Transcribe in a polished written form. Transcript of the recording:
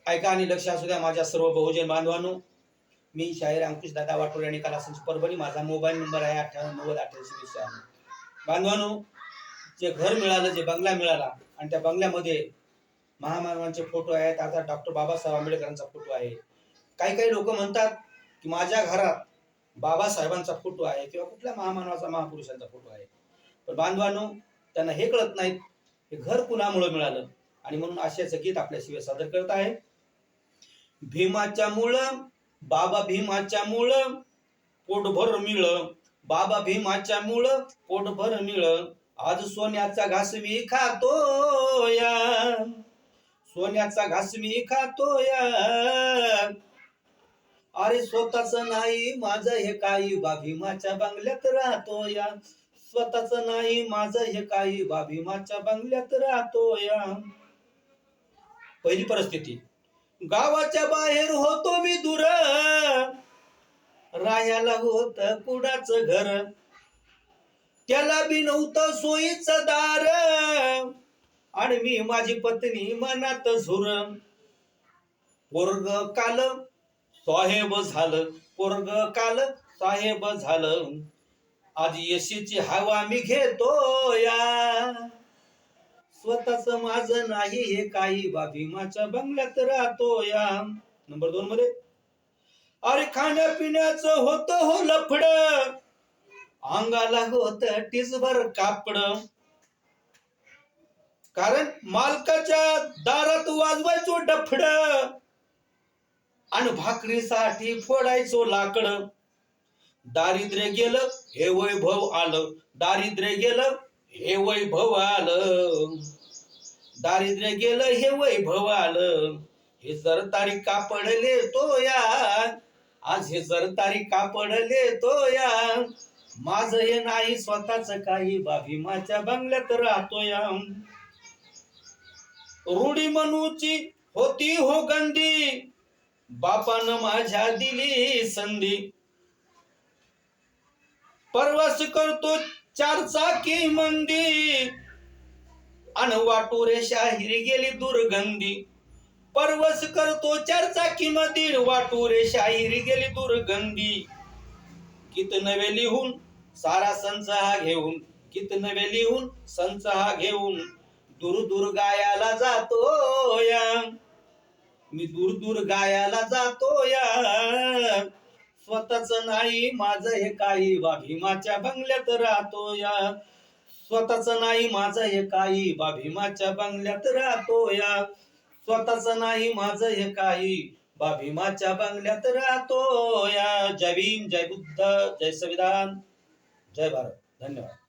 ऐका आणि लक्ष असू द्या माझ्या सर्व बहुजन बांधवांनो. मी शाहीर अंकुश दादा वाटोळे आणि कलासंच परभणी. माझा मोबाईल नंबर आहे 98908826. बांधवांनो, जे घर मिळालं, जे बंगला मिळाला आणि त्या बंगल्यामध्ये महामानवांचे फोटो आहेत. आता डॉक्टर बाबासाहेब आंबेडकरांचा फोटो आहे. काही काही लोक म्हणतात की माझ्या घरात बाबासाहेबांचा फोटो आहे किंवा कुठल्या महामानवाचा महापुरुषांचा फोटो आहे. पण बांधवांनो, त्यांना हे कळत नाही हे घर कुणामुळे मिळालं. आणि म्हणून आशयाचं गीत आपल्याशिवाय सादर करत आहे. भीमाच्या मुळं बाबा भीमाच्या मुळं पोटभर मिळ, बाबा भीमाच्या मुळं पोटभर मिळ, आज सोन्याचा घास मी खातोया, सोन्याचा घास मी खातोया. अरे स्वतःच नाही माझं हे काही, बा भीमाच्या बंगल्यात राहतोया, स्वतःच नाही माझं हे काही, बा भीमाच्या बंगल्यात राहतोया. पहिली परिस्थिती, गावाच्या बाहेर होतो मी दूर, राहायला होत कुणाच घर, त्याला बी नव्हतं सोयीचं दार, आणि मी माझी पत्नी मनात झुर. पोरग काल साहेब झालं, पोरग काल साहेब झालं, आज यशीची हवा मी घेतोया, स्वतःच माझं नाही हे काही, बा भीमाच्या बंगल्यात राहतोया. नंबर 2 मध्ये, अरे खाण्यापिण्याचं होत हो लफड, अंगाला होत टिसभर कापड, कारण मालकाच्या दारात वाजवायचो डफड, आणि भाकरीसाठी फोडायचो लाकड. दारिद्र्य गेलं हे वैभव आलं, दारिद्र्य गेलं हे वैभव आलं, दारिद्र्य गेलं हे वैभव आलं, हे जरतारी कापडले तोया, आज हे जरतारी कापडले तोया, माझं हे नाही स्वतःच काही, बा भीमाच्या बंगल्यात राहतोया. रूढी मनूची होती हो गंदी, बापानं माझ्या दिली संधी, परवास करतो 4 चाकी मंदी, अन वाटोरे शाहिरी गेली दुर्गंधी, परवस करतो 4 चाकी मध्ये, वाटोरे शाहिरी गेली दुर्गंधी. कित नवे लिहून सारा संच हा घेऊन, कित नवे लिहून संच हा घेऊन, दूर दूर गायाला जातोया, मी दूर दूर गायाला जातोया, स्वतःच नाही माझं हे काही, बा भीमाच्या बंगल्यात राहतोया, स्वतःच नाही माझं हे काही, बा भीमाच्या बंगल्यात राहतोया, स्वतःच नाही माझं हे काही, बा भीमाच्या बंगल्यात राहतोया. जय भीम, जय बुद्ध, जय संविधान, जय भारत. धन्यवाद.